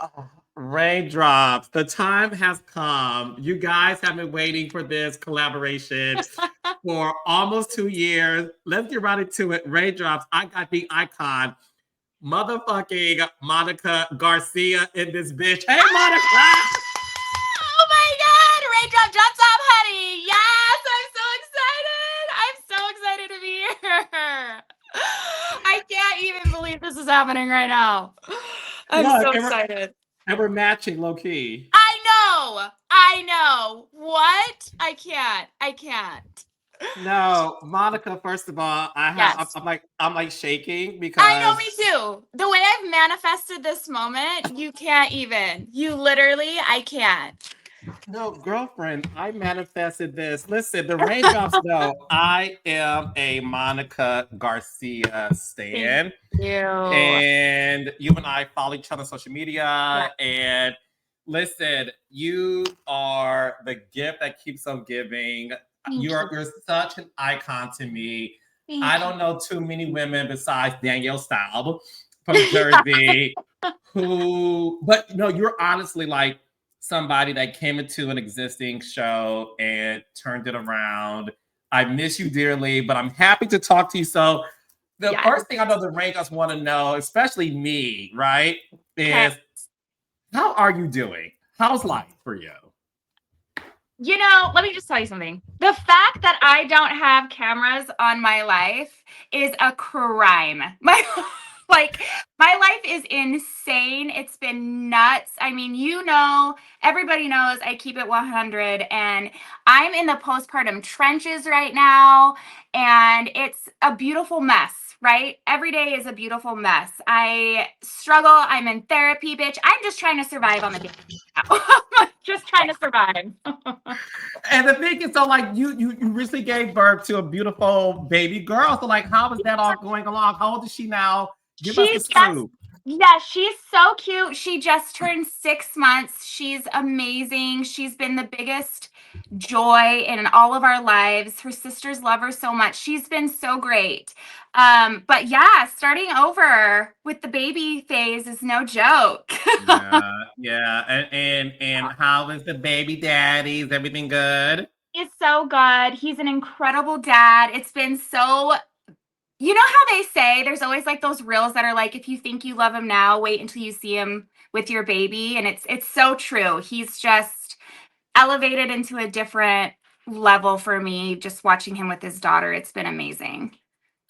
Oh, raindrops. The time has come. You guys have been waiting for this collaboration for almost 2 years. Let's get right into it. Raindrops. I got the icon, motherfucking Monica Garcia in this bitch. Hey, Monica. Oh my God! Raindrop drop top, honey. Yes, I'm so excited. I'm so excited to be here. I can't even believe this is happening right now. I'm Look, so excited. and we're matching low key. I know. I know. What? I can't. I can't. No, Monica. First of all, Yes. I'm like shaking I know, because me too. The way I've manifested this moment, you can't even. You literally, I can't. no, girlfriend, I manifested this. Listen, the raindrops know I am a Monica Garcia Thank stan. you. And you and I follow each other on social Yeah. media. And listen, you are the gift that keeps on giving. Thank you. You're such an icon to me. I Thank you. don't know too many women besides Danielle Staub from Jersey who, but no, you're honestly like somebody that came into an existing show and turned it around. I miss you dearly, but I'm happy to talk to you. So, the Yes. first thing I know the Rangers want to know, especially me, right, Okay. is how are you doing? How's life for you? Let me just tell you something. The fact that I don't have cameras on my life is a crime. My like my life is insane. It's been nuts. I mean, everybody knows I keep it 100 and I'm in the postpartum trenches right now and it's a beautiful mess. Right? Every day is a beautiful mess. I struggle. I'm in therapy, bitch. I'm just trying to survive on the day now. Just trying to survive. And the thing is, so like you recently gave birth to a beautiful baby girl. So like, how is that all going along? How old is she now? Give us She the just, scoop. yeah, she's so cute. She just turned 6 months. She's amazing. She's been the biggest joy in all of our lives. Her sisters love her so much. She's been so great. But yeah, starting over with the baby phase is no joke. Yeah, yeah. And how is the baby daddy? Is everything good? He's so good. He's an incredible dad. It's been so You know how they say there's always like those reels that are like, if you think you love him now, wait until you see him with your baby. And it's so true. He's just elevated into a different level for me just watching him with his daughter. It's been amazing.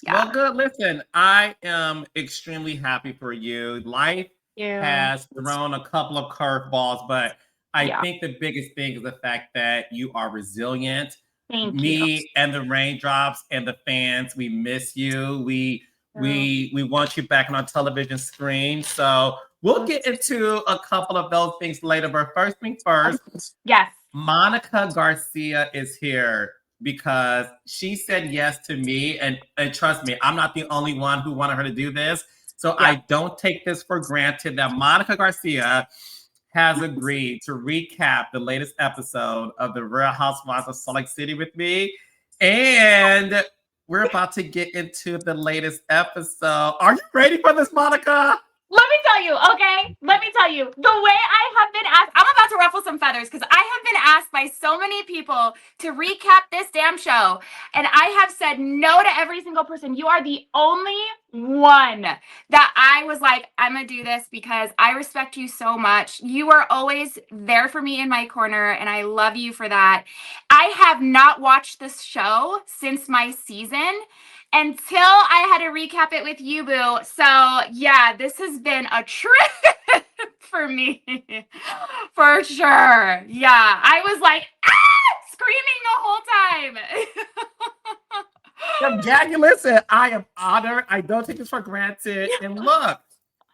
Yeah. Well, good. Listen, I am extremely happy for you. Life Yeah. has thrown a couple of curveballs, but I Yeah. think the biggest thing is the fact that you are resilient. Thank you. Me and the raindrops and the fans, we miss you. We want you back on our television screen. So we'll get into a couple of those things later. But first thing first, Yes. Monica Garcia is here because she said yes to me. And trust me, I'm not the only one who wanted her to do this. So Yeah. I don't take this for granted that Monica Garcia has agreed to recap the latest episode of The Real Housewives of Salt Lake City with me. And we're about to get into the latest episode. Are you ready for this, Monica? Let me tell you, okay? Let me tell you, the way I have been asked, I'm about to ruffle some feathers because I have been asked by so many people to recap this damn show. And I have said no to every single person. You are the only one that I was like, I'm going to do this because I respect you so much. You are always there for me in my corner, and I love you for that. I have not watched this show since my season until I had to recap it with you, Boo. So, yeah, this has been a trip for me. For sure. Yeah, I was like, screaming the whole time. Yeah, you listen. I am honored. I don't take this for granted. And look,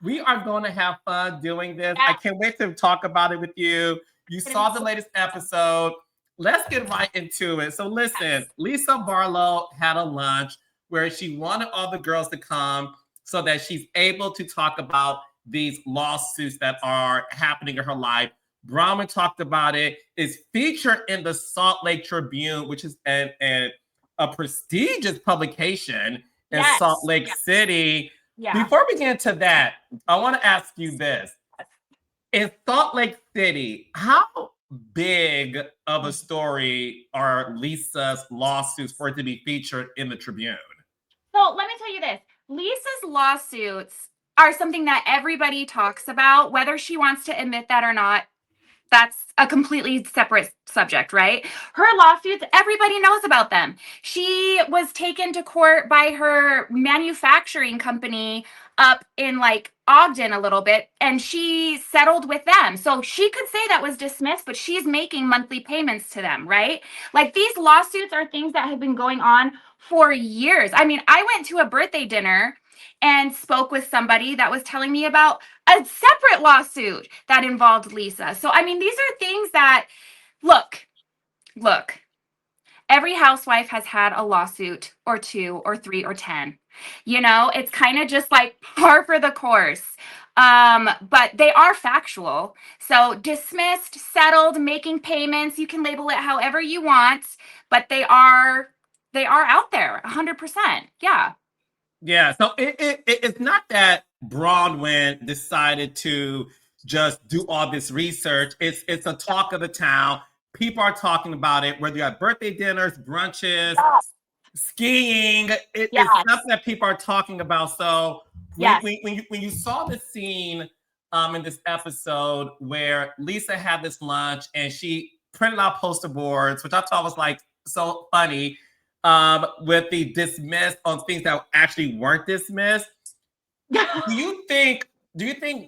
we are going to have fun doing this. I Yeah, can't wait to talk about it with you. You it's gonna saw be the so latest episode. Let's get right into it. So, listen, yes. Lisa Barlow had a lunch where she wanted all the girls to come so that she's able to talk about these lawsuits that are happening in her life. Bronwyn talked about it. It's featured in the Salt Lake Tribune, which is a prestigious publication in Salt Yes. Lake City. Yeah. Before we get into that, I want to ask you this. In Salt Lake City, how big of a story are Lisa's lawsuits for it to be featured in the Tribune? So let me tell you this. Lisa's lawsuits are something that everybody talks about, whether she wants to admit that or not. That's a completely separate subject, right? Her lawsuits, everybody knows about them. She was taken to court by her manufacturing company up in like Ogden a little bit, and she settled with them. So she could say that was dismissed, but she's making monthly payments to them, right? Like these lawsuits are things that have been going on for years. I mean, I went to a birthday dinner and spoke with somebody that was telling me about a separate lawsuit that involved Lisa. So, I mean, these are things that, look, every housewife has had a lawsuit or two or three or 10. You know, it's kind of just like par for the course. But they are factual. So dismissed, settled, making payments, you can label it however you want, but they are out there 100%. Yeah. Yeah, so it's not that Bronwyn decided to just do all this research. It's a talk of the town. People are talking about it, whether you're at birthday dinners, brunches, Yes. skiing. It's Yes. something that people are talking about. So Yes. when you saw the scene in this episode where Lisa had this lunch and she printed out poster boards, which I thought was like so funny, with the dismissed on things that actually weren't dismissed. Do you think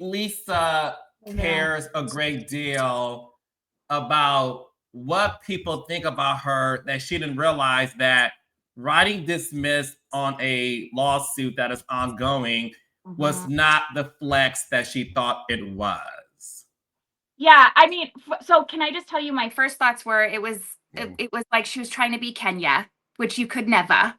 Lisa Yeah. cares a great deal about what people think about her, that she didn't realize that writing dismissed on a lawsuit that is ongoing was Mhm. not the flex that she thought it was? Yeah, I mean, so can I just tell you my first thoughts were Mm. it was like she was trying to be Kenya, which you could never,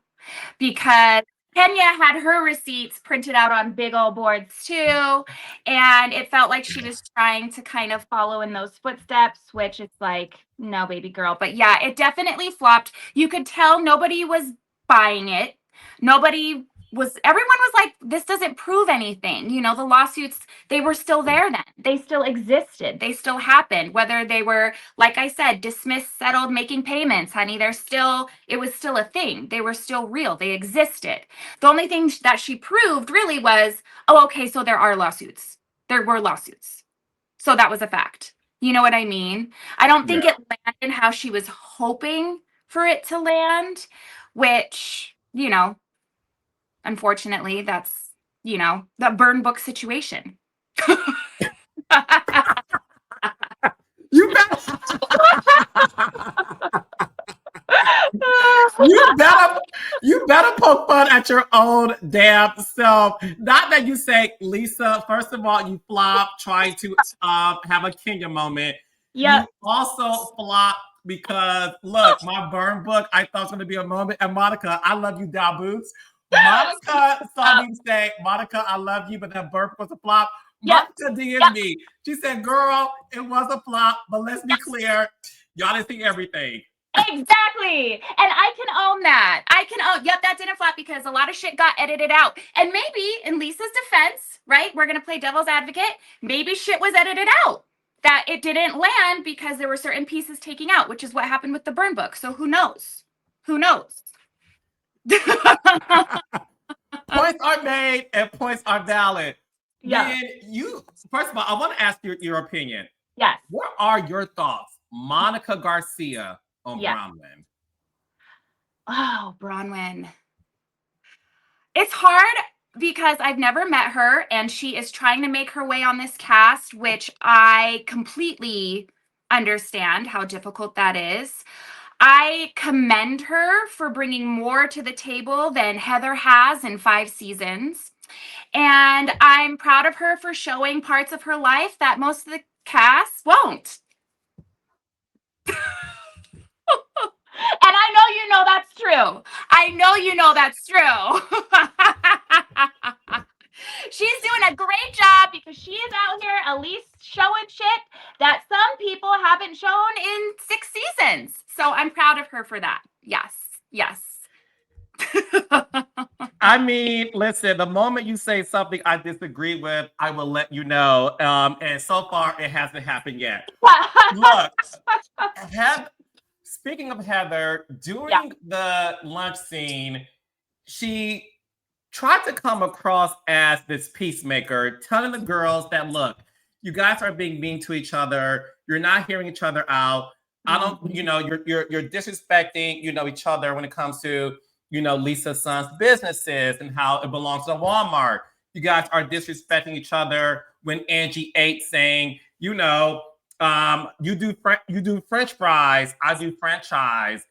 because Kenya had her receipts printed out on big old boards too, and it felt like she was trying to kind of follow in those footsteps, which it's like, no, baby girl. But yeah, it definitely flopped. You could tell nobody was buying it. Everyone was like, this doesn't prove anything. You know, the lawsuits, they were still there then. They still existed. They still happened, whether they were, like I said, dismissed, settled, making payments, honey. It was still a thing. They were still real. They existed. The only thing that she proved really was, oh, okay, so there are lawsuits. There were lawsuits. So that was a fact. You know what I mean? I don't think Yeah. it landed how she was hoping for it to land, which, unfortunately, that's, the burn book situation. You better, you better poke fun at your own damn self. Not that you say, Lisa, first of all, you flop trying to have a Kenya moment. You Yep. also flop because look, my burn book, I thought was gonna be a moment. And Monica, I love you, down boots. Monica saw me say, Monica, I love you, but that burn book was a flop. Yep. Monica DM'd Yep. me. She said, girl, it was a flop, but let's be clear, y'all didn't see everything. Exactly. And I can own that. Yep, that didn't flop because a lot of shit got edited out. And maybe in Lisa's defense, right? We're going to play devil's advocate. Maybe shit was edited out, that it didn't land because there were certain pieces taking out, which is what happened with the burn book. So who knows? Who knows? Points are made and points are valid. Yeah. When first of all, I want to ask your opinion. Yes. What are your thoughts, Monica Garcia on Yeah. Bronwyn? Oh, Bronwyn. It's hard because I've never met her and she is trying to make her way on this cast, which I completely understand how difficult that is. I commend her for bringing more to the table than Heather has in 5 seasons. And I'm proud of her for showing parts of her life that most of the cast won't. And I know you know that's true. I know you know that's true. She's doing a great job because she is out here at least showing shit that some people haven't shown in 6 seasons. So I'm proud of her for that. Yes. Yes. I mean, listen, the moment you say something I disagree with, I will let you know. And so far, it hasn't happened yet. Look, speaking of Heather, Yeah. during the lunch scene, she tried to come across as this peacemaker, telling the girls that, look, you guys are being mean to each other. You're not hearing each other out. I don't, you're disrespecting, each other when it comes to, Lisa Son's businesses and how it belongs to Walmart. You guys are disrespecting each other when Angie ate, saying, you do French fries, I do franchise.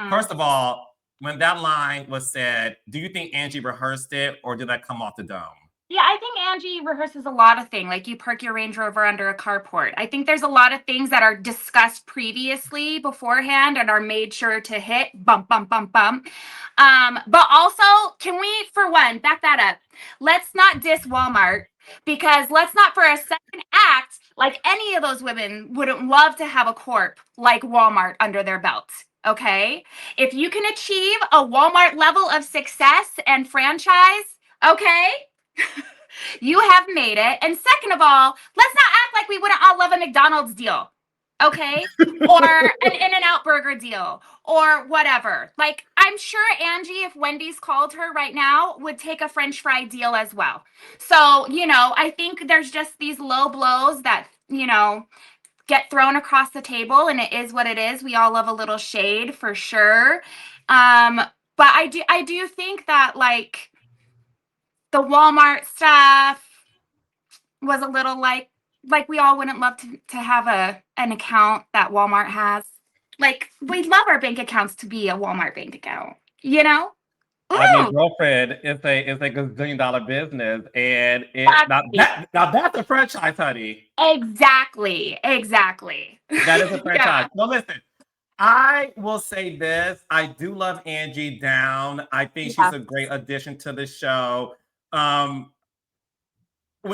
First of all, when that line was said, do you think Angie rehearsed it or did that come off the dome? Yeah, I think Angie rehearses a lot of things. Like you park your Range Rover under a carport. I think there's a lot of things that are discussed previously beforehand and are made sure to hit bump, bump, bump, bump. But also, can we, for one, back that up? Let's not diss Walmart because let's not for a second act like any of those women wouldn't love to have a corp like Walmart under their belt. Okay. If you can achieve a Walmart level of success and franchise, okay, you have made it. And second of all, let's not act like we wouldn't all love a McDonald's deal. Okay. Or an In-N-Out burger deal or whatever. Like, I'm sure Angie, if Wendy's called her right now, would take a French fry deal as well. So, I think there's just these low blows that, get thrown across the table, and it is what it is. We all love a little shade for sure. But I do think that like the Walmart stuff was a little like we all wouldn't love to have an account that Walmart has. Like we'd love our bank accounts to be a Walmart bank account, Ooh. I mean, girlfriend, it's a gazillion-dollar business, and now that's a franchise, honey. Exactly. That is a franchise. Yeah. No, listen. I will say this. I do love Angie Down. I think she's a great addition to the show. When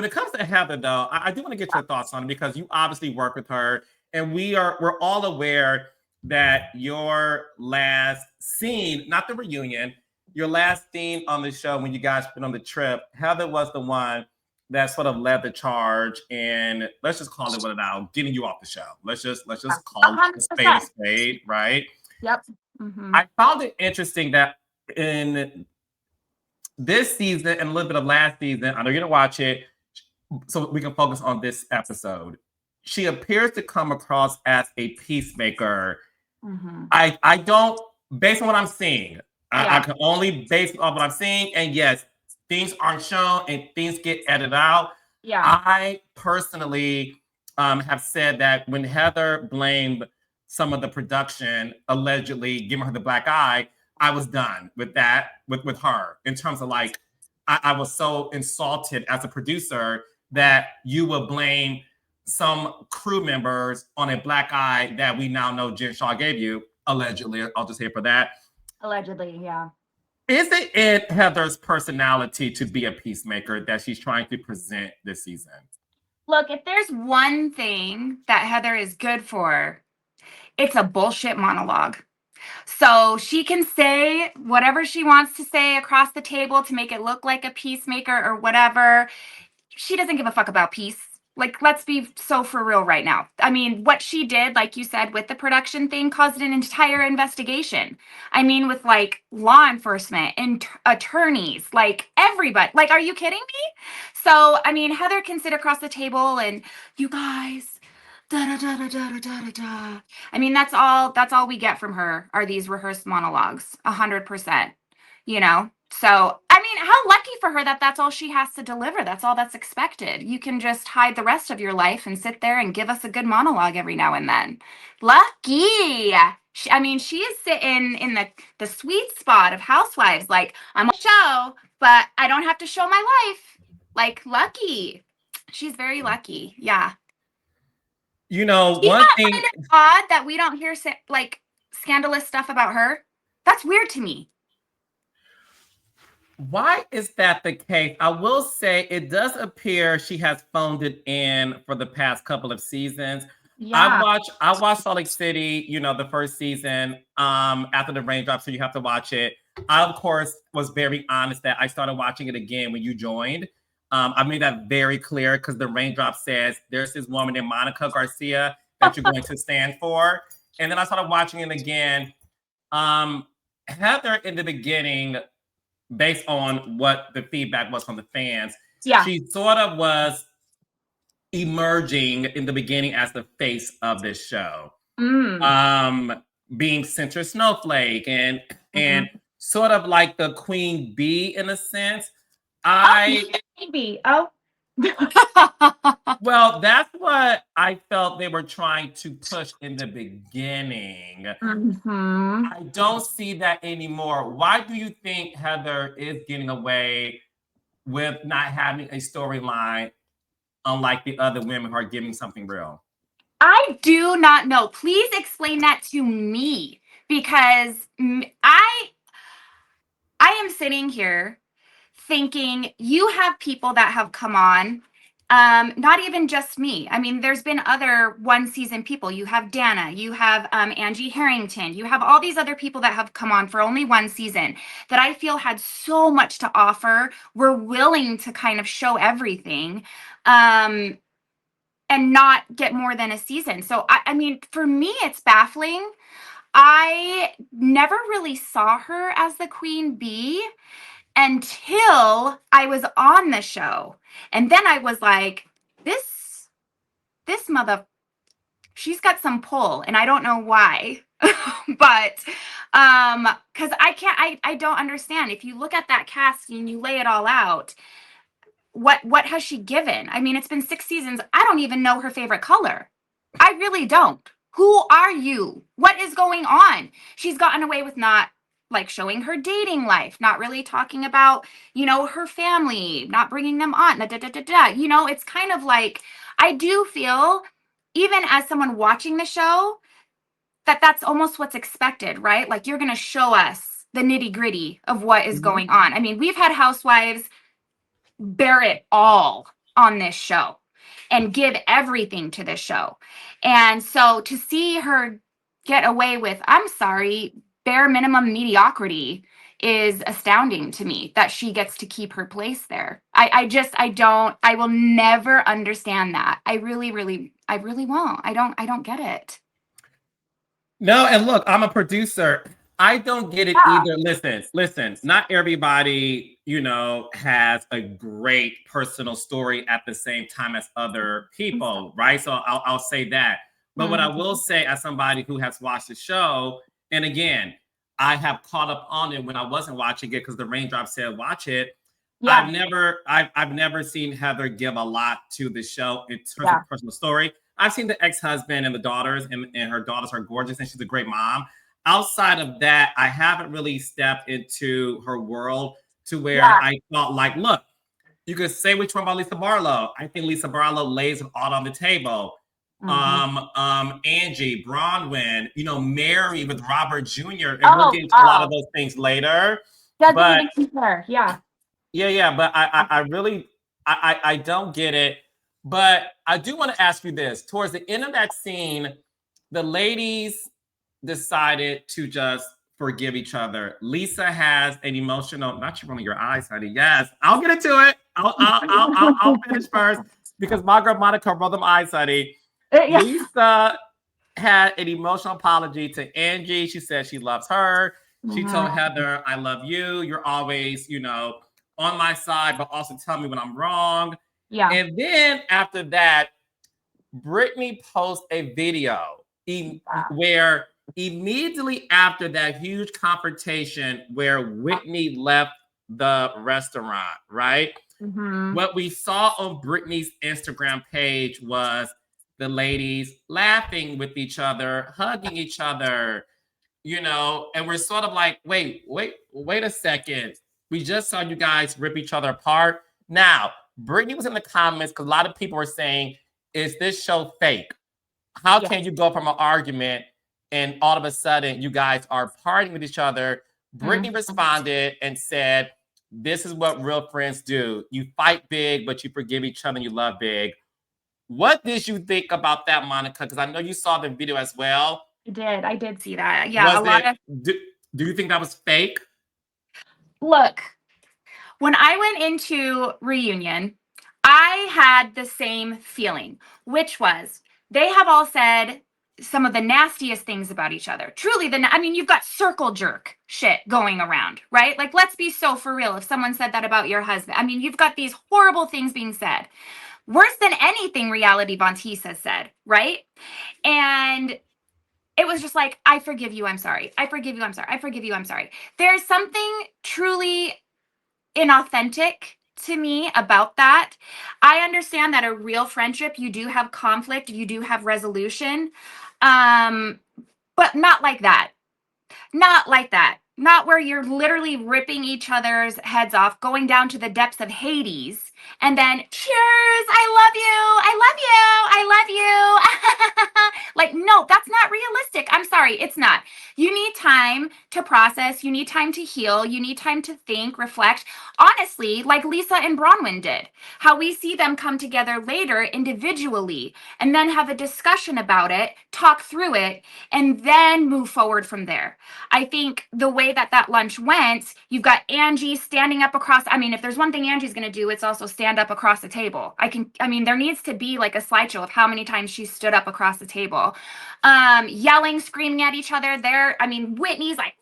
it comes to Heather, though, I do want to get your thoughts on it because you obviously work with her, and we're all aware that your last scene, not the reunion, your last scene on the show when you guys went on the trip, Heather was the one that sort of led the charge, and let's just call it what it now, getting you off the show. Let's just call 100%. It a spade, right? Yep. Mm-hmm. I found it interesting that in this season and a little bit of last season, I know you're gonna watch it, so we can focus on this episode. She appears to come across as a peacemaker. Mm-hmm. I don't, based on what I'm seeing, I can only base off what I'm seeing. And yes, things aren't shown and things get edited out. Yeah. I personally have said that when Heather blamed some of the production allegedly giving her the black eye, I was done with that, with her, in terms of like, I was so insulted as a producer that you would blame some crew members on a black eye that we now know Jen Shaw gave you, allegedly. I'll just say for that. Allegedly, yeah. Is it in Heather's personality to be a peacemaker that she's trying to present this season? Look, if there's one thing that Heather is good for, it's a bullshit monologue. So she can say whatever she wants to say across the table to make it look like a peacemaker or whatever. She doesn't give a fuck about peace. Like, let's be so for real right now. I mean, what she did, like you said, with the production thing caused an entire investigation. I mean, with like law enforcement and attorneys, like everybody. Like, are you kidding me? So, I mean, Heather can sit across the table and you guys, da da da da da da da da. I mean, that's all we get from her are these rehearsed monologues, 100%. So, I mean, how lucky for her that that's all she has to deliver. That's all that's expected. You can just hide the rest of your life and sit there and give us a good monologue every now and then. Lucky. She is sitting in the sweet spot of housewives. Like, I'm on a show, but I don't have to show my life. Like, lucky. She's very lucky. Yeah. One thing odd that we don't hear like scandalous stuff about her. That's weird to me. Why is that the case? I will say it does appear she has phoned it in for the past couple of seasons. Yeah. I watched Salt Lake City, you know, the first season, after the raindrop, so you have to watch it. I, of course, was very honest that I started watching it again when you joined. I made that very clear because the raindrop says there's this woman named Monica Garcia that you're going to stand for. And then I started watching it again. Heather, in the beginning, based on what the feedback was from the fans, Yeah. she sort of was emerging in the beginning as the face of this show. Being center snowflake and sort of like the queen bee in a sense. Maybe. Oh. Well, that's what I felt they were trying to push in the beginning. I don't see that anymore. Why do you think Heather is getting away with not having a storyline, unlike the other women who are giving something real? I do not know. Please explain that to me, because I am sitting here thinking you have people that have come on, not even just me. I mean, there's been other one season people. You have Dana, you have Angie Harrington, you have all these other people that have come on for only one season that I feel had so much to offer, were willing to kind of show everything. And not get more than a season. So, I mean, for me, it's baffling. I never really saw her as the queen bee until I was on the show. And then I was like, this mother, she's got some pull, and I don't know why. But because I don't understand. If you look at that cast and you lay it all out, what has she given? I mean, it's been 6 seasons. I don't even know her favorite color. I really don't. Who are you? What is going on? She's gotten away with not like showing her dating life, not really talking about, you know, her family, not bringing them on. Da, da, da, da, da. You know, it's kind of like, I do feel, even as someone watching the show, that that's almost what's expected, right? Like, you're going to show us the nitty gritty of what is going on. I mean, we've had housewives bear it all on this show and give everything to this show. And so to see her get away with, I'm sorry, bare minimum mediocrity is astounding to me, that she gets to keep her place there. I will never understand that. I really won't. I don't get it. No, and look, I'm a producer. I don't get it either. Listen, not everybody, you know, has a great personal story at the same time as other people, right? So I'll say that. But what I will say, as somebody who has watched the show, and again, I have caught up on it when I wasn't watching it because the raindrop said watch it. Yeah. I've never seen Heather give a lot to the show in terms of personal story. I've seen the ex-husband and the daughters, and her daughters are gorgeous, and she's a great mom. Outside of that, I haven't really stepped into her world to where I felt like, look, you could say which one about Lisa Barlow. I think Lisa Barlow lays it all on the table. Angie, Bronwyn, you know, Mary with Robert Jr. And we'll get into a lot of those things later. Doesn't even compare. Yeah. Yeah. But I really, I don't get it. But I do want to ask you this. Towards the end of that scene, the ladies decided to just forgive each other. Lisa has an emotional, not you rolling your eyes, honey. Yes, I'll get into it. I'll finish first because my girl Monica rolled them eyes, honey. Lisa had an emotional apology to Angie. She said she loves her. She told Heather, I love you. You're always, you know, on my side, but also tell me when I'm wrong. Yeah. And then after that, Brittany posts a video where immediately after that huge confrontation where Whitney left the restaurant, right? What we saw on Brittany's Instagram page was the ladies laughing with each other, hugging each other, you know, and we're sort of like, wait a second. We just saw you guys rip each other apart. Now, Brittany was in the comments because a lot of people were saying, is this show fake? How can you go from an argument and all of a sudden you guys are partying with each other? Brittany responded and said, this is what real friends do. You fight big, but you forgive each other and you love big. What did you think about that, Monica? Because I know you saw the video as well. I did see that. Yeah, Was a lot it? of Do you think that was fake? look. When I went into reunion, I had the same feeling, which was they have all said some of the nastiest things about each other. Truly, I mean, you've got circle jerk shit going around, right? Like, let's be so for real. If someone said that about your husband, I mean, you've got these horrible things being said, worse than anything Reality Von Teese has said, right? And it was just like, I forgive you, I'm sorry. I forgive you, I'm sorry. I forgive you, I'm sorry. There's something truly inauthentic to me about that. I understand that a real friendship, you do have conflict, you do have resolution, but not like that. Not like that. Not where you're literally ripping each other's heads off, going down to the depths of Hades, and then cheers, I love you, I love you, I love you. Like, no, that's not realistic. I'm sorry, it's not. You need time to process, you need time to heal, you need time to think, reflect. Honestly, like Lisa and Bronwyn did, how we see them come together later individually and then have a discussion about it, talk through it, and then move forward from there. I think the way that lunch went, you've got Angie standing up across. I mean, if there's one thing Angie's going to do, it's also stand up across the table. I mean, there needs to be like a slideshow of how many times she stood up across the table, yelling, screaming at each other there. I mean, Whitney's like,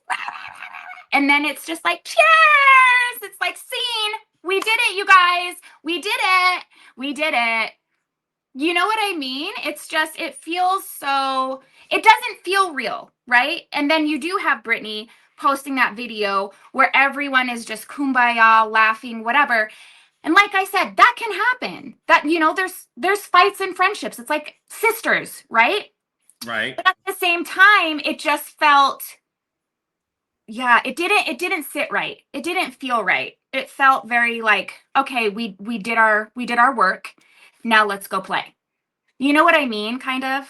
and then it's just like, cheers. It's like, scene. We did it, you guys. We did it. We did it. You know what I mean? It's just, it feels so, it doesn't feel real, right? And then you do have Brittany posting that video where everyone is just kumbaya, laughing, whatever. And like I said, that can happen. That, you know, there's fights and friendships. It's like sisters, right? Right. But at the same time, it just felt, yeah, it didn't sit right. It didn't feel right. It felt very like, okay, we did our work. Now let's go play. You know what I mean? Kind of.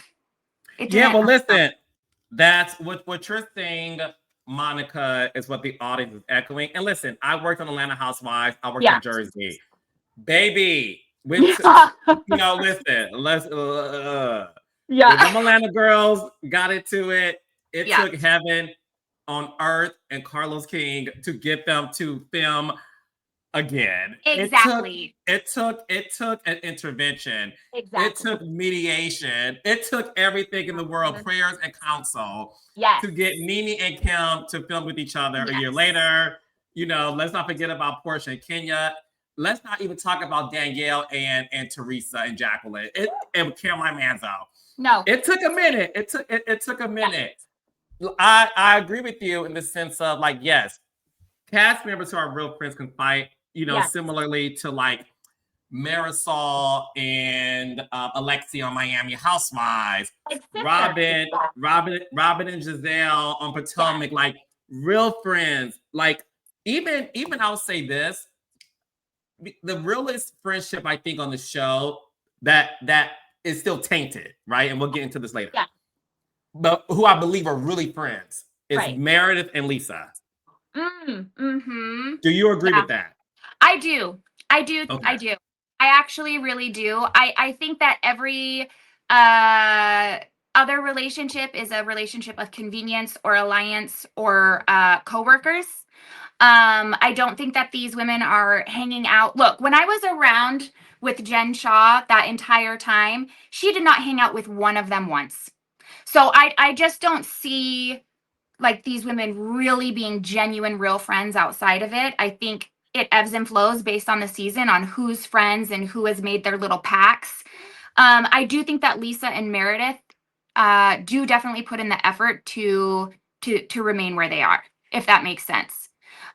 It Yeah, didn't. well, listen, that's what you're saying, Monica, is what the audience is echoing. And listen, I worked on Atlanta Housewives. I worked Yeah. on Jersey. Baby, Yeah. listen, let's Yeah. them Atlanta girls got into it. It Yeah. took heaven on earth and Carlos King to get them to film again. Exactly. It took an intervention. Exactly. It took mediation. It took everything in the world, prayers and counsel, Yes. to get Nene and Kim to film with each other a Yes. year later. You know, let's not forget about Portia and Kenya. Let's not even talk about Danielle and Teresa and Jacqueline. And Caroline Manzo. No. It took a minute. It took a minute. I agree with you in the sense of like, yes, cast members who are real friends can fight, you know, Yes. similarly to like Marisol and Alexi on Miami Housewives, Like Robin and Giselle on Potomac, like real friends. Like even I'll say this, the realest friendship I think on the show that is still tainted, right? And we'll get into this later. Yeah. But who I believe are really friends is Right. Meredith and Lisa. Mm-hmm. Do you agree with that? I do. Okay. I do. I actually really do. I think that every other relationship is a relationship of convenience or alliance or coworkers. I don't think that these women are hanging out. Look, when I was around with Jen Shaw that entire time, she did not hang out with one of them once. So I just don't see like these women really being genuine, real friends outside of it. I think it ebbs and flows based on the season, on who's friends and who has made their little packs. I do think that Lisa and Meredith do definitely put in the effort to remain where they are, if that makes sense.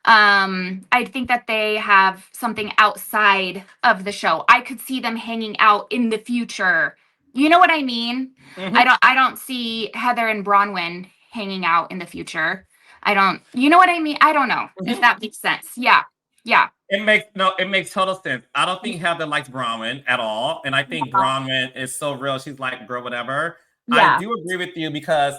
I think that they have something outside of the show. I could see them hanging out in the future. You know what I mean? Mm-hmm. I don't see Heather and Bronwyn hanging out in the future. You know what I mean? I don't know if that makes sense. Yeah. Yeah. It makes total sense. I don't think Heather likes Bronwyn at all. And I think Bronwyn is so real. She's like, girl, whatever. Yeah. I do agree with you because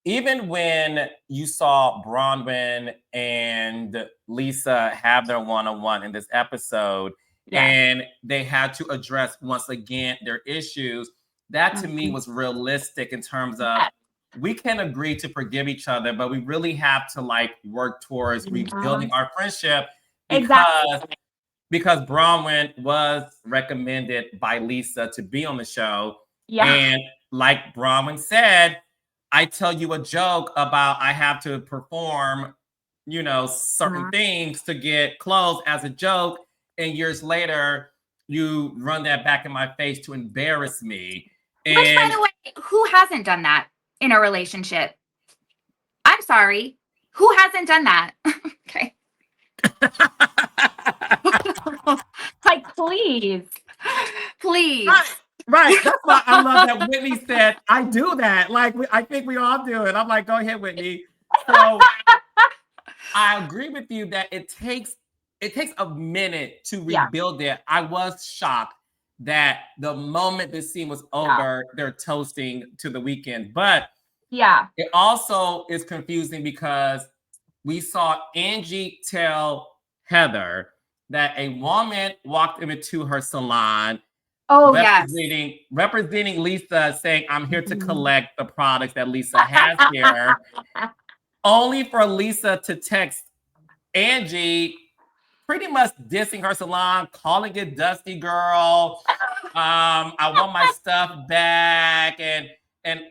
even when you saw Bronwyn and Lisa have their one-on-one in this episode, and they had to address once again their issues. That to me was realistic in terms of we can agree to forgive each other, but we really have to like work towards rebuilding our friendship because Bronwyn was recommended by Lisa to be on the show. And like Bronwyn said, I tell you a joke about I have to perform, certain things to get clothes as a joke. And years later, you run that back in my face to embarrass me. Which, by the way, who hasn't done that in a relationship? I'm sorry. Who hasn't done that? Okay. Like, please. Right. That's why I love that Whitney said, I do that. Like, I think we all do it. I'm like, go ahead, Whitney. So I agree with you that it takes a minute to rebuild it. I was shocked that the moment this scene was over, they're toasting to the weekend. But it also is confusing because we saw Angie tell Heather that a woman walked into her salon representing Lisa, saying, I'm here to collect the products that Lisa has here. Only for Lisa to text Angie pretty much dissing her salon, calling it dusty girl. I want my stuff back and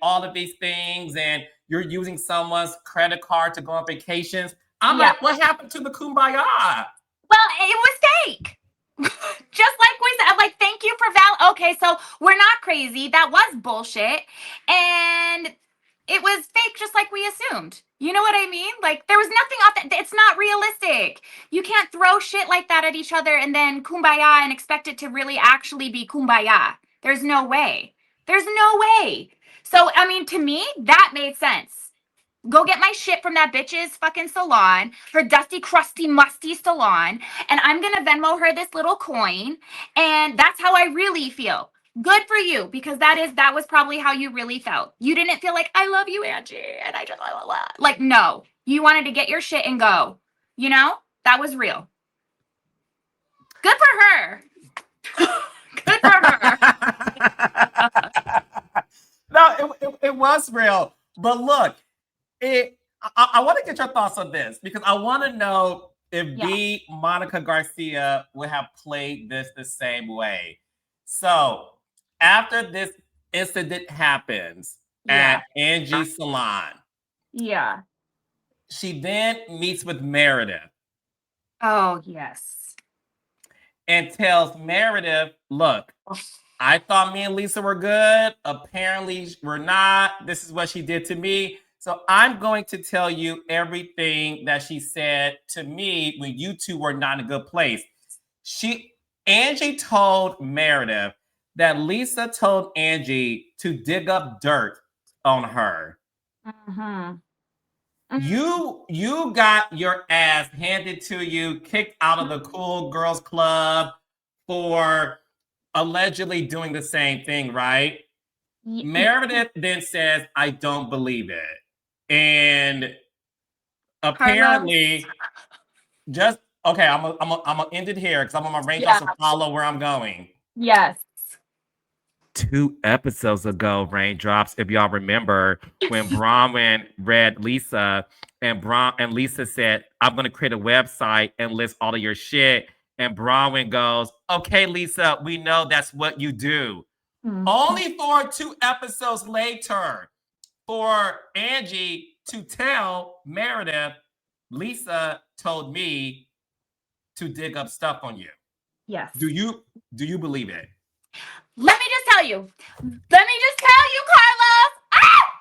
all of these things. And you're using someone's credit card to go on vacations. I'm like, what happened to the kumbaya? Well, it was fake. Just like we said, I'm like, thank you for okay, so we're not crazy. That was bullshit. And it was fake, just like we assumed. You know what I mean? Like, there was nothing off that. It's not realistic. You can't throw shit like that at each other and then kumbaya and expect it to really actually be kumbaya. There's no way. There's no way. So, I mean, to me, that made sense. Go get my shit from that bitch's fucking salon, her dusty, crusty, musty salon, and I'm gonna Venmo her this little coin, and that's how I really feel. Good for you, because that was probably how you really felt. You didn't feel like, I love you, Angie, and I just like, no. You wanted to get your shit and go. You know? That was real. Good for her. Good for her. No, it was real. But look, I want to get your thoughts on this because I want to know if B. Monica Garcia would have played this the same way. So after this incident happens at Angie's salon, she then meets with Meredith. Oh, yes. And tells Meredith, look, I thought me and Lisa were good. Apparently we're not. This is what she did to me. So I'm going to tell you everything that she said to me when you two were not in a good place. Angie told Meredith that Lisa told Angie to dig up dirt on her. You got your ass handed to you, kicked out of the Cool Girls Club for allegedly doing the same thing, right? Meredith then says, I don't believe it. And apparently, I'm gonna end it here because I'm on my raindrops to follow where I'm going. Yes. 2 episodes ago, Raindrops, if y'all remember, when Bronwyn read Lisa and Lisa said, I'm gonna create a website and list all of your shit. And Bronwyn goes, okay, Lisa, we know that's what you do. Only for 2 episodes later for Angie to tell Meredith, Lisa told me to dig up stuff on you. Yes. Do you believe it? Let me just tell you, Carlos,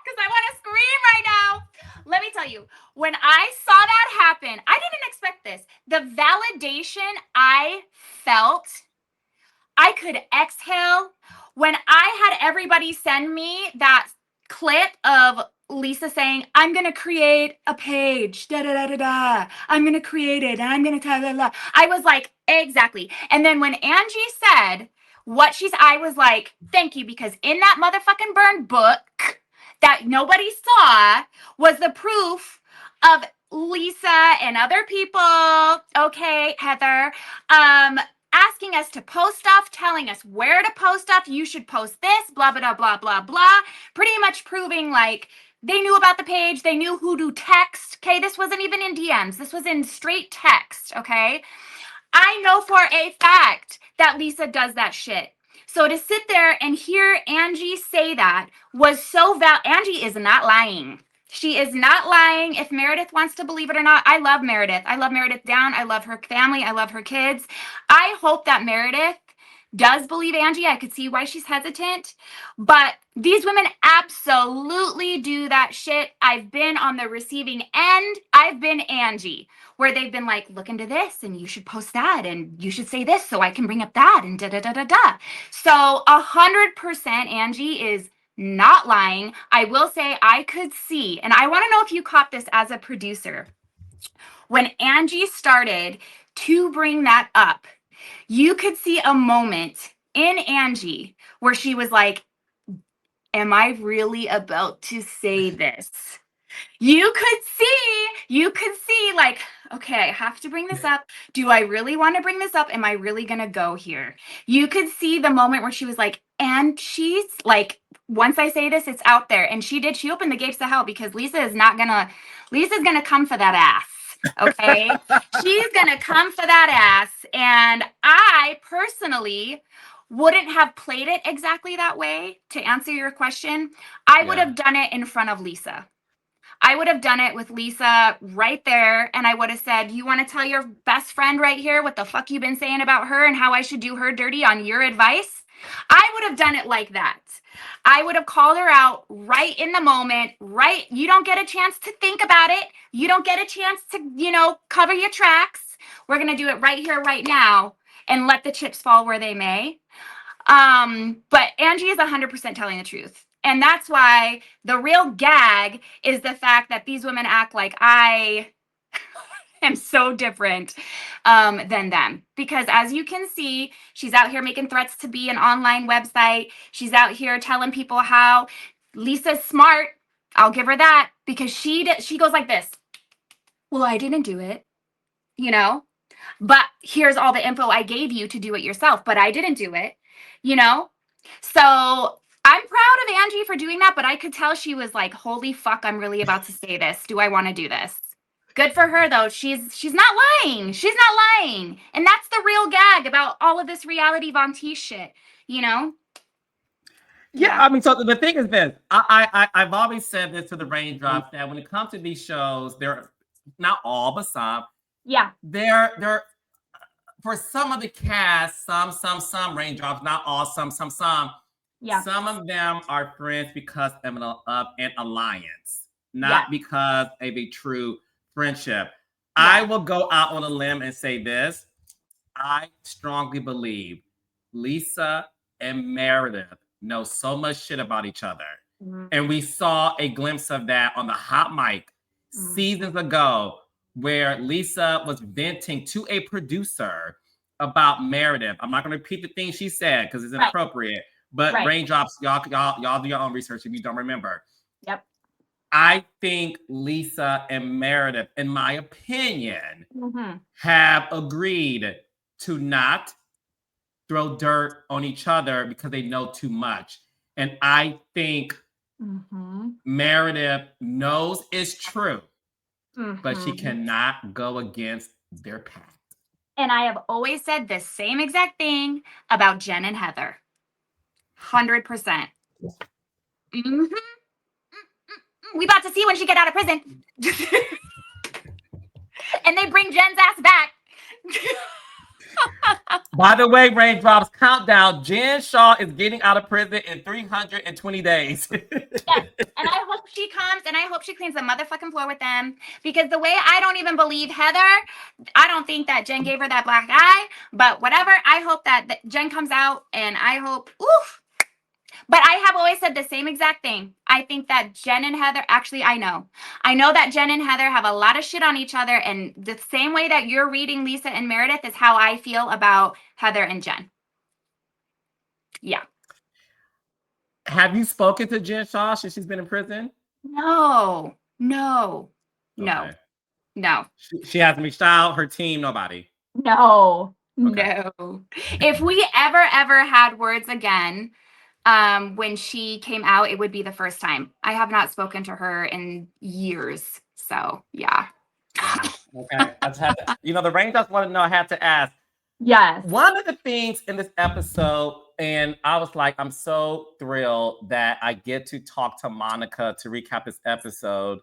because I want to scream right now. Let me tell you, when I saw that happen, I didn't expect this. The validation I felt, I could exhale when I had everybody send me that clip of Lisa saying, I'm going to create a page, I'm going to create it, and I'm going to I was like, exactly. And then when Angie said I was like, thank you, because in that motherfucking burned book that nobody saw was the proof of Lisa and other people, okay, Heather, asking us to post stuff, telling us where to post stuff. You should post this, blah, blah, blah, blah, blah. Pretty much proving like they knew about the page. They knew who to text. Okay, this wasn't even in DMs. This was in straight text, okay? I know for a fact that Lisa does that shit. So to sit there and hear Angie say that was so Angie is not lying. She is not lying. If Meredith wants to believe it or not, I love Meredith. I love Meredith down. I love her family. I love her kids. I hope that Meredith does believe Angie. I could see why she's hesitant. But these women absolutely do that shit. I've been on the receiving end. I've been Angie, where they've been like, look into this and you should post that and you should say this so I can bring up that and da da da da da. So 100% Angie is not lying. I will say I could see, and I want to know if you caught this as a producer. When Angie started to bring that up, you could see a moment in Angie where she was like, am I really about to say this? You could see like, okay, I have to bring this up. Do I really want to bring this up? Am I really going to go here? You could see the moment where she was like, and she's like, once I say this, it's out there. And she did. She opened the gates to hell because Lisa's going to come for that ass. Okay. She's going to come for that ass. And I personally wouldn't have played it exactly that way. To answer your question, I would have done it in front of Lisa. I would have done it with Lisa right there. And I would have said, you want to tell your best friend right here what the fuck you've been saying about her and how I should do her dirty on your advice? I would have done it like that. I would have called her out right in the moment, right? You don't get a chance to think about it. You don't get a chance to, cover your tracks. We're going to do it right here, right now, and let the chips fall where they may. But Angie is 100% telling the truth. And that's why the real gag is the fact that these women act like I am so different than them. Because as you can see, she's out here making threats to be an online website. She's out here telling people how Lisa's smart. I'll give her that because she goes like this. Well, I didn't do it, but here's all the info I gave you to do it yourself, but I didn't do it, So I'm proud of Angie for doing that, but I could tell she was like, holy fuck, I'm really about to say this. Do I want to do this? Good for her, though. She's not lying. She's not lying. And that's the real gag about all of this reality Von Teese shit, Yeah, I mean, so the thing is this. I've always said this to the Raindrops that when it comes to these shows, they're not all, but some. Yeah. They're for some of the cast, some Raindrops, not all, some. Yeah. Some of them are friends because of an alliance, not because of a true friendship. Yeah. I will go out on a limb and say this. I strongly believe Lisa and Meredith know so much shit about each other. Mm-hmm. And we saw a glimpse of that on the hot mic seasons ago, where Lisa was venting to a producer about Meredith. I'm not going to repeat the thing she said because it's inappropriate. But Raindrops, y'all do your own research if you don't remember. Yep. I think Lisa and Meredith, in my opinion, have agreed to not throw dirt on each other because they know too much. And I think Meredith knows it's true, but she cannot go against their path. And I have always said the same exact thing about Jen and Heather. 100%. We about to see when she get out of prison. And they bring Jen's ass back. By the way, Raindrops, countdown. Jen Shaw is getting out of prison in 320 days. Yes. And I hope she comes and I hope she cleans the motherfucking floor with them. Because the way I don't even believe Heather, I don't think that Jen gave her that black eye. But whatever, I hope that Jen comes out and I hope, But I have always said the same exact thing. I think that Jen and Heather, actually, I know that Jen and Heather have a lot of shit on each other. And the same way that you're reading Lisa and Meredith is how I feel about Heather and Jen. Yeah. Have you spoken to Jen Shaw since she's been in prison? No. She hasn't reached out, her team, nobody. No. Okay. No. If we ever had words again, when she came out, it would be the first time. I have not spoken to her in years. So yeah. Wow. Okay. I just had to, the raindrops want to know. I had to ask. Yes. One of the things in this episode, and I was like, I'm so thrilled that I get to talk to Monica to recap this episode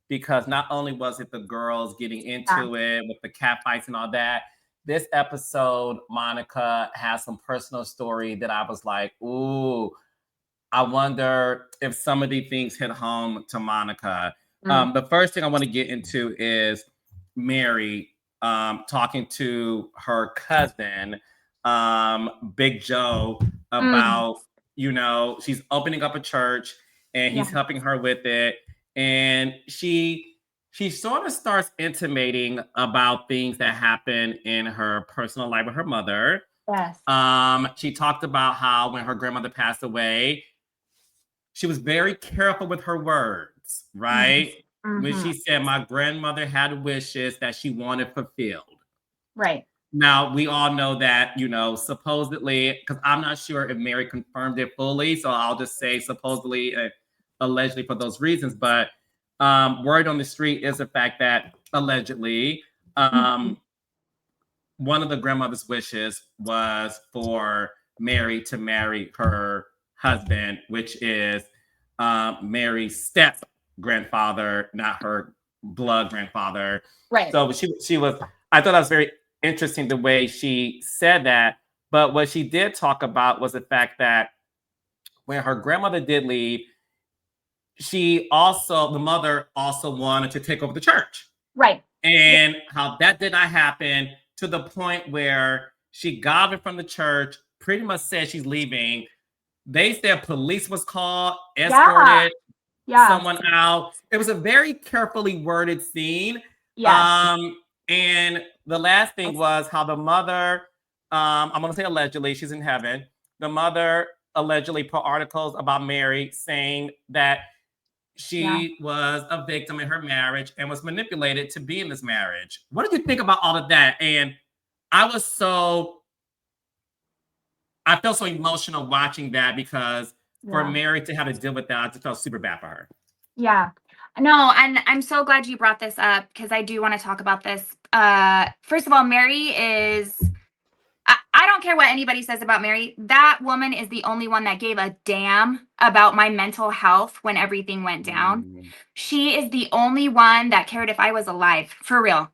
because not only was it the girls getting into it with the cat fights and all that, this episode, Monica has some personal story that I was like, ooh, I wonder if some of these things hit home to Monica. The first thing I want to get into is Mary talking to her cousin, Big Joe, about, she's opening up a church and he's helping her with it. And she sort of starts intimating about things that happen in her personal life with her mother. Yes. She talked about how when her grandmother passed away, she was very careful with her words, right? When she said, my grandmother had wishes that she wanted fulfilled. Right. Now, we all know that, supposedly, because I'm not sure if Mary confirmed it fully, so I'll just say supposedly, allegedly for those reasons. But word on the street is the fact that allegedly, one of the grandmother's wishes was for Mary to marry her husband, which is Mary's step grandfather, not her blood grandfather. Right. So she was. I thought that was very interesting the way she said that. But what she did talk about was the fact that when her grandmother did leave, the mother also wanted to take over the church. Right. And how that did not happen to the point where she got it from the church, pretty much said she's leaving. They said police was called, escorted someone out. It was a very carefully worded scene. Yes. And the last thing was how the mother, I'm going to say allegedly, she's in heaven. The mother allegedly put articles about Mary saying that she was a victim in her marriage and was manipulated to be in this marriage. What did you think about all of that? And I felt so emotional watching that because for Mary to have to deal with that, I just felt super bad for her. Yeah. No, and I'm so glad you brought this up because I do want to talk about this. First of all, Mary is, I don't care what anybody says about Mary. That woman is the only one that gave a damn about my mental health when everything went down. She is the only one that cared if I was alive, for real.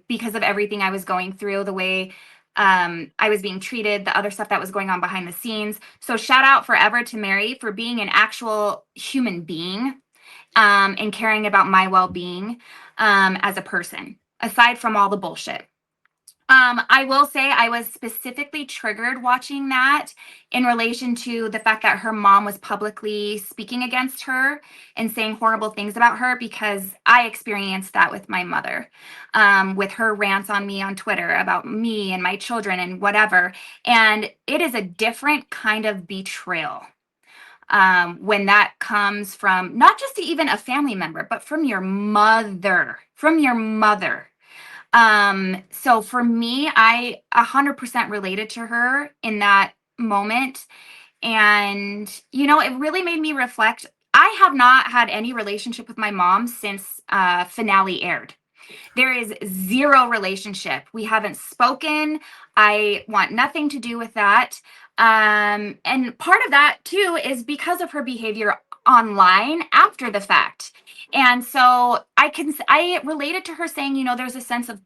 Because of everything I was going through, the way I was being treated, the other stuff that was going on behind the scenes. So shout out forever to Mary for being an actual human being, and caring about my well-being, as a person, aside from all the bullshit. I will say I was specifically triggered watching that in relation to the fact that her mom was publicly speaking against her and saying horrible things about her, because I experienced that with my mother, with her rants on me on Twitter about me and my children and whatever. And it is a different kind of betrayal. When that comes from not just even a family member, but from your mother, So for me, I 100% related to her in that moment. And, it really made me reflect. I have not had any relationship with my mom since finale aired. There is zero relationship. We haven't spoken. I want nothing to do with that. And part of that too is because of her behavior online after the fact. And so I related to her saying, there's a sense of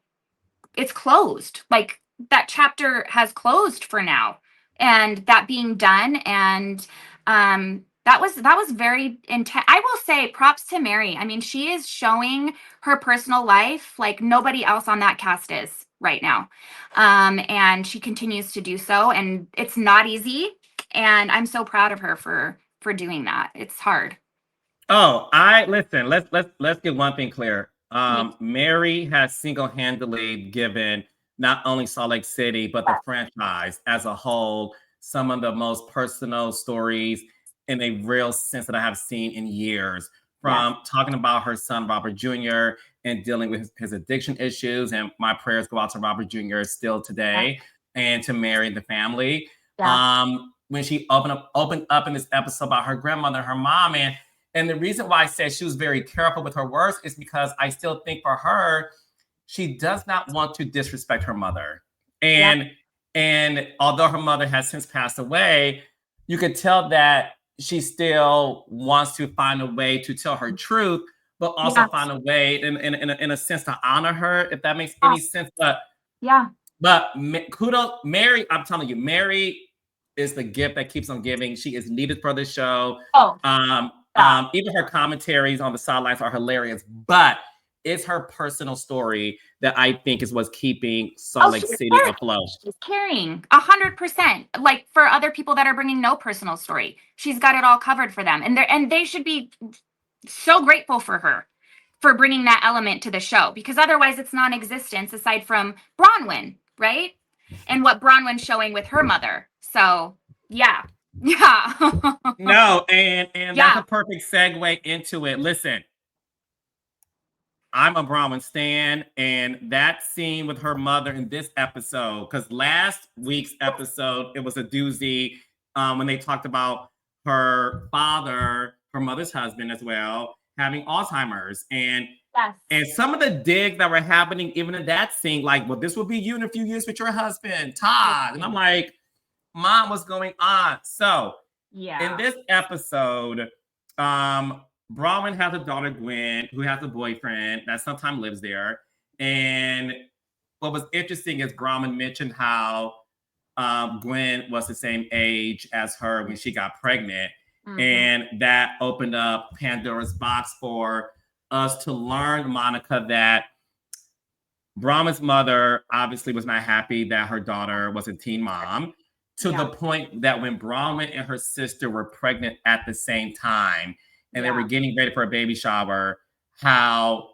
it's closed. Like that chapter has closed for now, and that being done. And that was very intense. I will say props to Mary. I mean, she is showing her personal life like nobody else on that cast is right now. And she continues to do so, and it's not easy. And I'm so proud of her for doing that. It's hard. Oh, listen. Let's get one thing clear. Mary has single-handedly given not only Salt Lake City but the franchise as a whole some of the most personal stories in a real sense that I have seen in years. Yes. from talking about her son, Robert Jr., and dealing with his addiction issues. And my prayers go out to Robert Jr. still Yeah. today, and to Mary and the family. Yeah. When she opened up in this episode about her grandmother, her mom, and the reason why I said she was very careful with her words is because I still think for her, she does not want to disrespect her mother. Yeah. And although her mother has since passed away, you could tell that she still wants to find a way to tell her truth, but also Yes. find a way in a sense to honor her, if that makes any Yes. sense. Yeah. But kudos, Mary. I'm telling you, Mary is the gift that keeps on giving. She is needed for the show. Oh, yeah. Even her commentaries on the sidelines are hilarious, but it's her personal story that I think is what's keeping Salt Oh, Lake she's City caring. afloat. She's caring 100%. Like for other people that are bringing no personal story, she's got it all covered for them, and they should be so grateful for her for bringing that element to the show, because otherwise it's non-existence aside from Bronwyn, right? And what Bronwyn's showing with her mother. So yeah, yeah, No, and that's yeah, a perfect segue into it. Listen, I'm a Bronwyn stan, and that scene with her mother in this episode, because last week's episode it was a doozy when they talked about her father, her mother's husband as well, having Alzheimer's, yes, and some of the digs that were happening even in that scene, like, well, this will be you in a few years with your husband, Todd, and I'm like, Mom, what's going on? So in yeah, this episode, Bronwyn has a daughter, Gwen, who has a boyfriend that sometimes lives there. And what was interesting is Bronwyn mentioned how Gwen was the same age as her when she got pregnant. mm-hmm. And that opened up Pandora's box for us to learn, Monica, that Bronwyn's mother obviously was not happy that her daughter was a teen mom, to Yeah, the point that when Bronwyn and her sister were pregnant at the same time and they were yeah, getting ready for a baby shower, how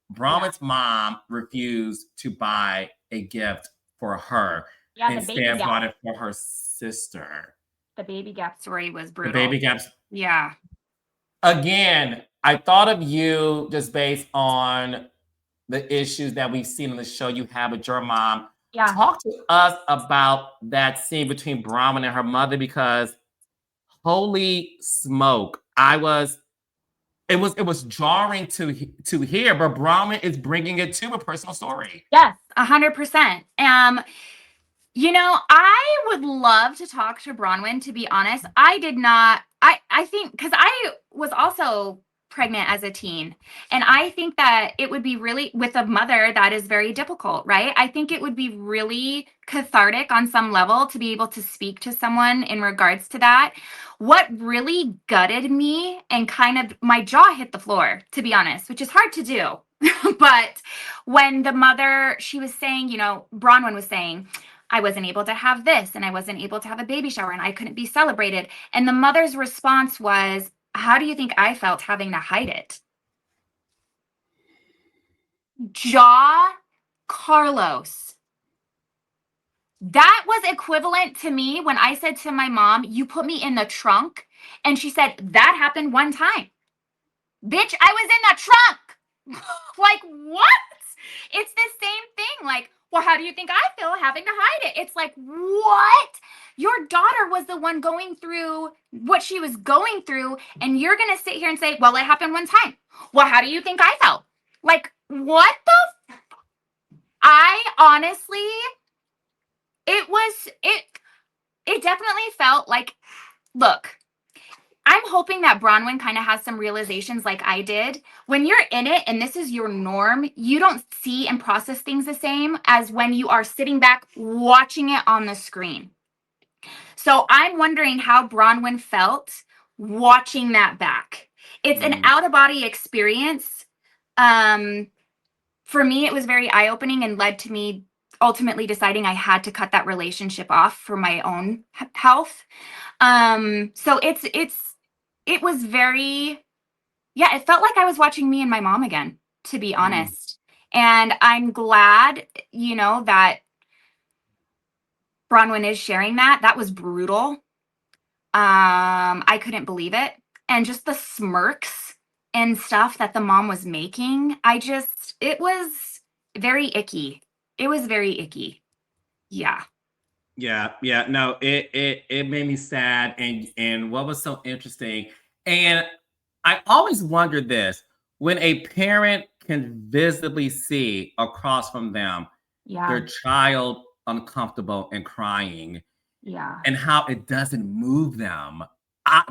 yeah, Bronwyn's mom refused to buy a gift for her, yeah. instead bought it for her sister. The baby gap story was The brutal. baby gaps. Yeah, Again, I thought of you just based on the issues that we've seen on the show you have with your mom. yeah. Talk to us about that scene between Bronwyn and her mother, because holy smoke, it was jarring to hear, but Bronwyn is bringing it to a personal story. Yes, 100%. I would love to talk to Bronwyn, to be honest. I did not, I think, because I was also pregnant as a teen. And I think that it would be really, with a mother, that is very difficult, right? I think it would be really cathartic on some level to be able to speak to someone in regards to that. What really gutted me and kind of my jaw hit the floor, to be honest, which is hard to do. But when the mother, she was saying, Bronwyn was saying, I wasn't able to have this and I wasn't able to have a baby shower and I couldn't be celebrated. And the mother's response was, how do you think I felt having to hide it? Jaw Carlos. That was equivalent to me when I said to my mom, you put me in the trunk. And she said, that happened one time. Bitch, I was in the trunk. Like, what? It's the same thing. Like, well, how do you think I feel having to hide it? It's like, what? Your daughter was the one going through what she was going through, and you're going to sit here and say, well, it happened one time. Well, how do you think I felt? Like, what the? I honestly, it definitely felt like, look, I'm hoping that Bronwyn kind of has some realizations like I did. When you're in it and this is your norm, you don't see and process things the same as when you are sitting back watching it on the screen. So I'm wondering how Bronwyn felt watching that back. It's an out of body experience. For me, it was very eye opening and led to me ultimately deciding I had to cut that relationship off for my own health. So it was very, yeah, it felt like I was watching me and my mom again, to be Mm. honest. And I'm glad, that Bronwyn is sharing that. That was brutal. I couldn't believe it. And just the smirks and stuff that the mom was making, it was very icky. It was very icky. Yeah. Yeah. No, it made me sad. And what was so interesting, and I always wondered this: when a parent can visibly see across from them Yeah. their child uncomfortable and crying, Yeah. and how it doesn't move them. I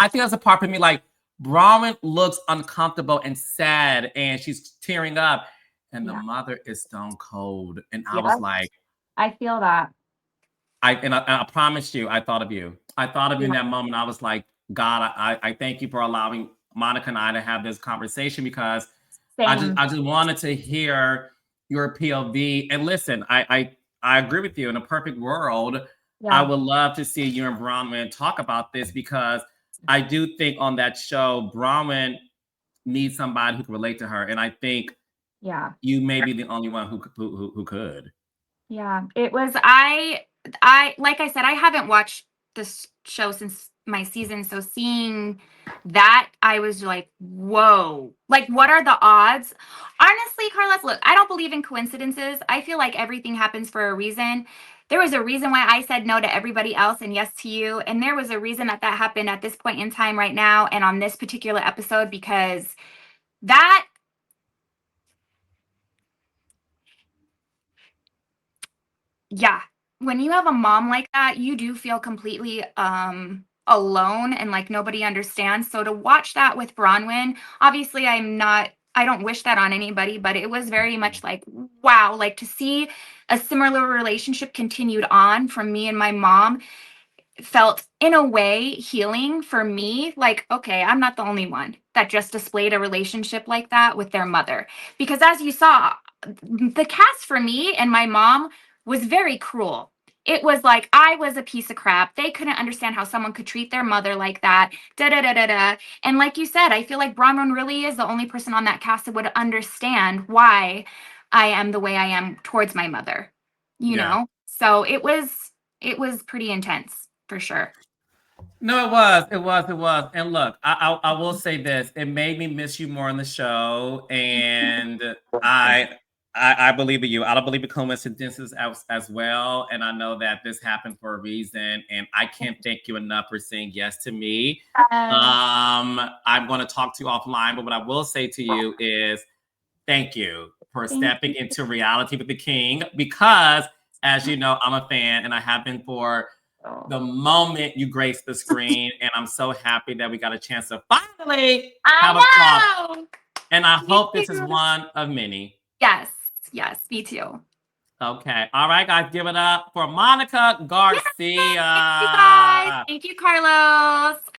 think that's a part for me. Like Bronwyn looks uncomfortable and sad, and she's tearing up, and the Yeah. mother is stone cold. And I was Yeah. like, I feel that. I promise you, I thought of you. I thought of you Yeah. in that moment. I was like, God, I thank you for allowing Monica and I to have this conversation, because Same. I just wanted to hear your POV. And listen, I agree with you. In a perfect world, I Yeah. would love to see you and Bronwyn talk about this, because I do think on that show, Bronwyn needs somebody who can relate to her. And I think Yeah. you may be the only one who could. Yeah. It was I like I said, I haven't watched this show since my season, so seeing that, I was like, whoa. Like, what are the odds? Honestly, Carlos, look, I don't believe in coincidences. I feel like everything happens for a reason. There was a reason why I said no to everybody else and yes to you. And there was a reason that that happened at this point in time right now and on this particular episode, because that, yeah, when you have a mom like that, you do feel completely alone and like nobody understands. So to watch that with Bronwyn, obviously I don't wish that on anybody, but it was very much like, wow, like to see a similar relationship continued on from me and my mom felt in a way healing for me. Like, okay, I'm not the only one that just displayed a relationship like that with their mother. Because as you saw, the cast for me and my mom was very cruel. It was like I was a piece of crap. They couldn't understand how someone could treat their mother like that. Da da da da da. And like you said, I feel like Bronwyn really is the only person on that cast that would understand why I am the way I am towards my mother. You Yeah. know? So it was pretty intense for sure. No, it was. And look, I will say this: it made me miss you more on the show, and I I believe in you. I don't believe in coincidences as well, and I know that this happened for a reason. And I can't thank you enough for saying yes to me. Uh, I'm going to talk to you offline, but what I will say to you is thank you for Thank stepping you. into reality with the king, because, as you know, I'm a fan, and I have been for the moment you graced the screen. And I'm so happy that we got a chance to finally have a talk. I know. And I Me hope this is too. one of many. Yes, yes, me too. Okay. All right, guys, give it up for Monica Yes, thank you guys. Garcia. Thank you, Carlos.